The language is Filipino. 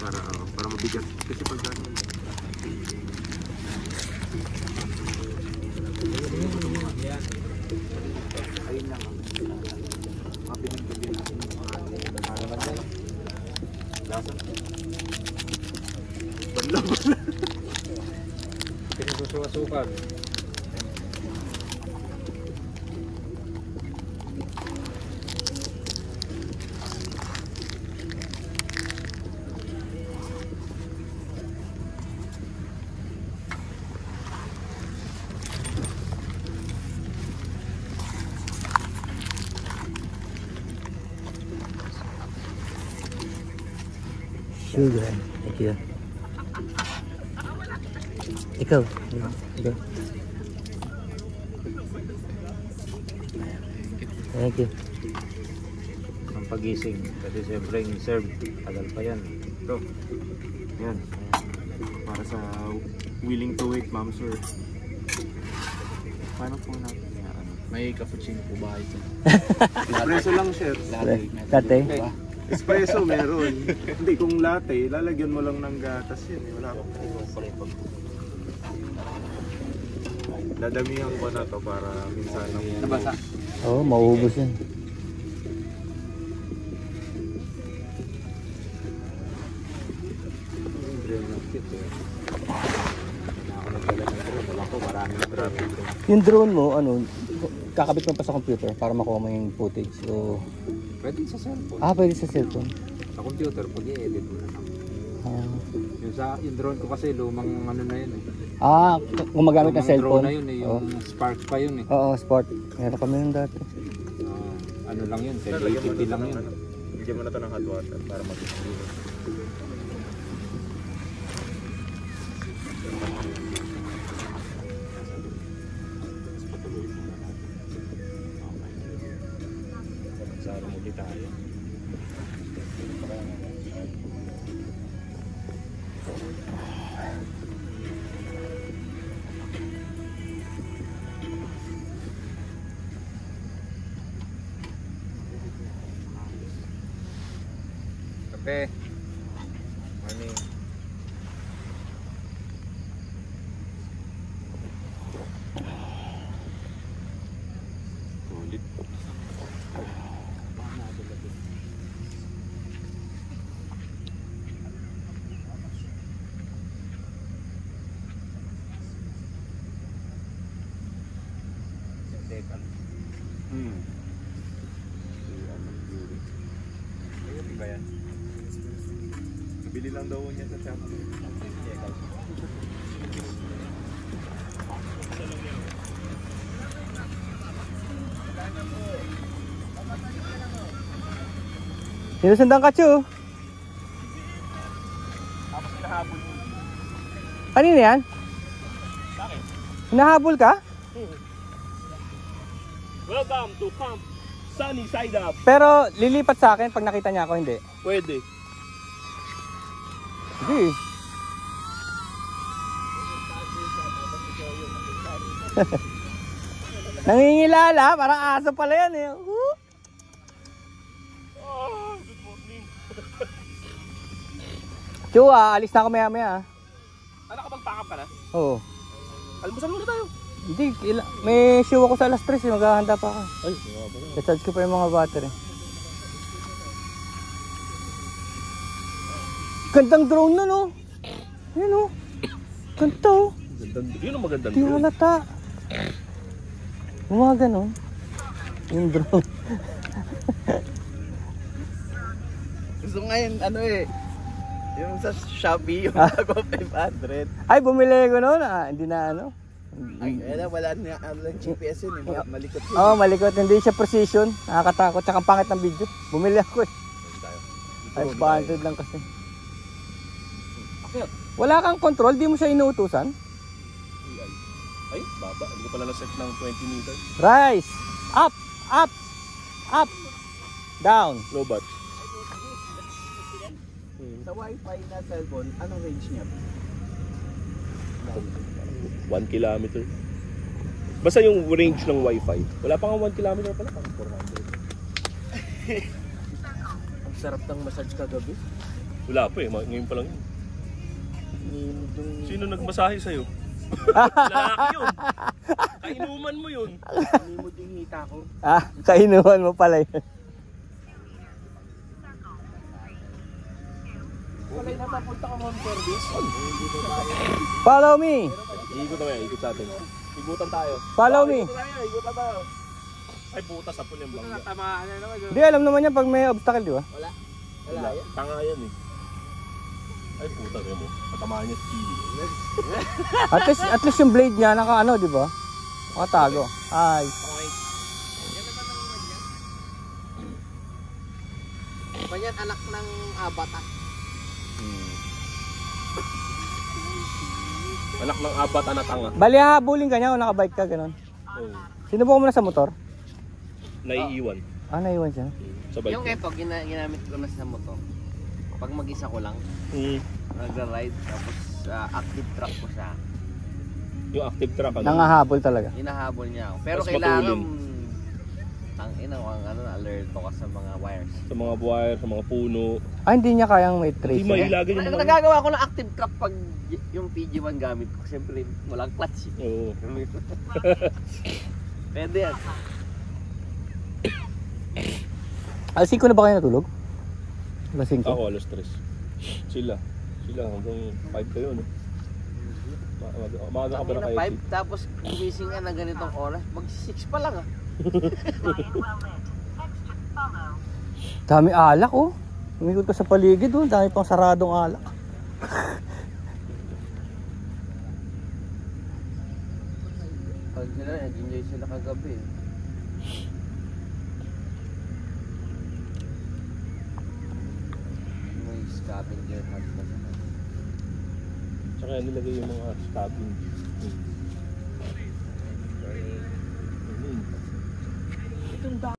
Para mabigat. Kasi pag gano'n. Ayun lang. Mapinigil natin yung mga para ba tayo? Lasa. Banlaw. Pinagsusuka-sukan. Sugar. Thank you. Ikaw. Ikaw. Thank you. Ang pagising. Kasi siyempre yung serve. Tagal pa yan. Ito. Yan. Para sa willing to wait, ma'am sir. Paano po natin yan? May cappuccino po ba ito? Espresso lang, sir. Latte. Espresso meron. Hindi, kung latte, lalagyan mo lang ng gatas yun. Wala akong dadamihan ko na to para minsan lang Nabasa. Oo, mauubos yun. Yung drone mo, ano, kakabit mo pa sa computer para makuha mo yung footage. So, pwede sa cellphone. pwede sa cellphone. Sa computer, pag i-edit mo na lang. Yung drone ko kasi lumang ano na yun eh. Kung magamit ng cellphone. Drone na yun eh, yung Spark pa yun eh. Oo, Sport. Meron kami yun dati. Ano lang yun, 1080p lang yun. Bigyan mo na ito ng hot water para mag-isip. Saro mo di tayo. Kape. Morning. Ulit. Ayun ba yan? Bili lang daw niya sa shop. Sinusundan ka, Chu. Tapos hinahabol mo. Kanina yan? Bakit? Hinahabol ka? Welcome to Camp Sunny Side Up. Pero lilipat sa akin pag nakita niya ako, hindi. Pwede. Hindi. Nangingilala, parang aso pala yan eh. Oh, good morning. Chua, alis na ako maya maya. Ano ka bang pakap ka na? Oo. Almusal muna tayo. Hindi, may show ako sa alas 3 eh, maghahanda pa ako. Ay, nga ba na? I-charge ko pa yung mga battery. Gandang drone na no. Yan o. Ganda o. Yun ang magandang Di halata. Umaga no. Yung drone. Gusto ngayon, ano eh, yung sa Shopee, yung bago 500. Ay, bumili ko noon. Hindi na ano. Ay, wala na lang GPS yun eh, malikot yun. Oo, malikot. Hindi siya precision. Nakakatakot. Tsaka ang pangit ng video. Bumili ako eh. 500 lang kasi. Wala kang control, di mo siya inuutusan. Ay, baba. Hindi ko pala na-set ng 20 meters. Rise! Up! Up! Up! Down! Low bat. Sa wifi na cellphone, anong range niya? 1 kilometer. Basta yung range ng wifi. Wala pa nga 1 kilometer pala. Parang 400. Ang sarap ng massage kagabi. Wala pa eh, ngayon pa lang yun. Sino nagmasahe sa'yo? Lalaki yun. Kainuman mo yun. Nimod yung hita ko. Kainuman mo pala yun. Wala na papunta ka home service. Follow me. Ikot na ikot sa atin. Igutan tayo. Follow me. Igutan tayo. Ay puta, sapon yung bangga. Tamaan na naman. Hindi, alam naman yan pag may obstacle, di ba? Wala. Wala. Tanga yan eh. Ay puta rin mo. Katamaan niya si At least yung blade niya, naka ano, di ba? Nakatago. Ay. Okay. Yan naman ang iwan yan. Panyan anak ng abata. Anak ng abata na tanga. Bali, habulin ka niya o nakabike ka, ganun. Oh. Sinubukan mo na sa motor? Naiiwan. Naiwan siya. Sa bike. Yung ito, ginamit ko na sa motor. Pag mag-isa ko lang, nagra-ride, tapos active track ko siya. Yung active track ano? Nangahabol talaga. Hinahabol niya ako. Pero Mas kailangan, matulin. tangina ko ang alerto ka sa mga wires. Sa mga wire, sa mga puno. Hindi niya kayang may Hindi trace. mailagan yung mga... Nagagawa ko ng active track pag yung PG1 gamit ko. Siyempre, walang clutch. Oo. Pwede yan. Alas 5 na ba kayo natulog? Alas 5? Ako alas 3. Sila hanggang 5 kayo no? Maaga ka ba na Tangina, kayo? 5, tapos gumising ka na ganitong oras. Mag-6 pa lang ah. Dami alak, oh. Umikot ka sa paligid, oh. Dami pang saradong alak. Pag sila, nag-enjoy sila kagabi. May scavenger hunt na naman. Tsaka nilagay yung mga stabbing.